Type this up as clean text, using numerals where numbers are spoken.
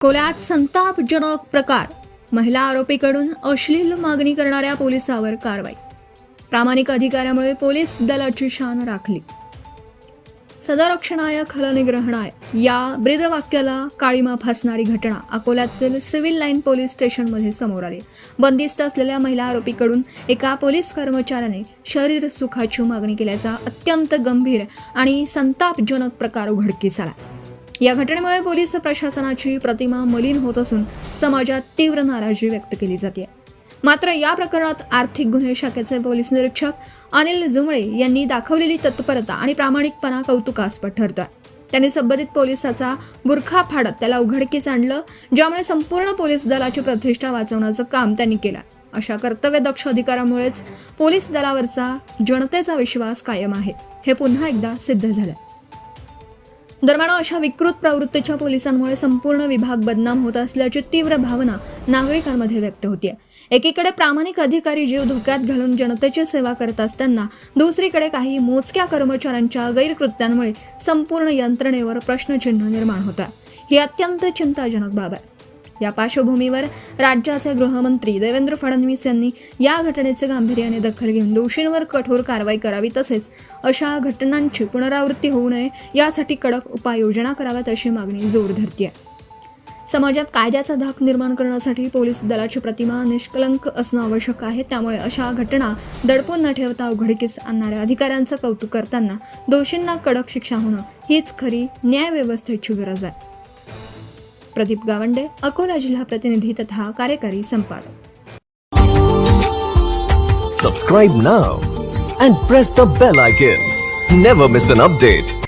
अकोल्यात संतापजनक प्रकार. महिला आरोपीकडून अश्लील मागणी करणाऱ्या पोलिसावर कारवाई. प्रामाणिक अधिकाऱ्यामुळे पोलीस दलाची शान राखली. सदरक्षणाय खलनिग्रहणाय या ब्रीदवाक्याला काळीमा फासणारी घटना अकोल्यातील सिव्हिल लाईन पोलीस स्टेशनमध्ये समोर आली. बंदिस्त असलेल्या महिला आरोपीकडून एका पोलीस कर्मचाऱ्याने शरीर सुखाची मागणी केल्याचा अत्यंत गंभीर आणि संतापजनक प्रकार उघडकीस आला. या घटनेमुळे पोलीस प्रशासनाची प्रतिमा मलिन होत असून समाजात तीव्र नाराजी व्यक्त केली जाते. मात्र या प्रकरणात आर्थिक गुन्हे शाखेचे पोलीस निरीक्षक अनिल जुमळे यांनी दाखवलेली तत्परता आणि प्रामाणिकपणा कौतुकास्पद ठरतोय. त्यांनी संबंधित पोलिसाचा बुरखा फाडत त्याला उघडकीस आणलं, ज्यामुळे संपूर्ण पोलीस दलाची प्रतिष्ठा वाचवण्याचं काम त्यांनी केलं. अशा कर्तव्यदक्ष अधिकाऱ्यामुळेच पोलीस दलावरचा जनतेचा विश्वास कायम आहे, हे पुन्हा एकदा सिद्ध झालं. दरम्यान अशा विकृत प्रवृत्तीच्या पोलिसांमुळे संपूर्ण विभाग बदनाम होत असल्याची तीव्र भावना नागरिकांमध्ये व्यक्त होतीये. एकीकडे प्रामाणिक अधिकारी जीव धोक्यात घालून जनतेची सेवा करत असताना दुसरीकडे काही मोजक्या कर्मचाऱ्यांच्या गैरकृत्यांमुळे संपूर्ण यंत्रणेवर प्रश्नचिन्ह निर्माण होत आहे. ही अत्यंत चिंताजनक बाब आहे. या पार्श्वभूमीवर राज्याचे गृहमंत्री देवेंद्र फडणवीस यांनी या घटनेचे गांभीर्याने दखल घेऊन दोषींवर कठोर कारवाई करावी, तसेच अशा घटनांची पुनरावृत्ती होऊ नये यासाठी कडक उपाययोजना कराव्यात अशी मागणी जोर धरते. समाजात कायद्याचा धाक निर्माण करण्यासाठी पोलीस दलाची प्रतिमा निष्कलंक असणं आवश्यक आहे. त्यामुळे अशा घटना दडपून न ठेवता उघडकीस आणणाऱ्या अधिकाऱ्यांचं कौतुक करताना दोषींना कडक शिक्षा होणं हीच खरी न्यायव्यवस्थेची गरज आहे. प्रदीप गावंडे, अकोला जिल्हा प्रतिनिधी तथा कार्यकारी संपादक. Subscribe now and press the bell icon. Never miss an update.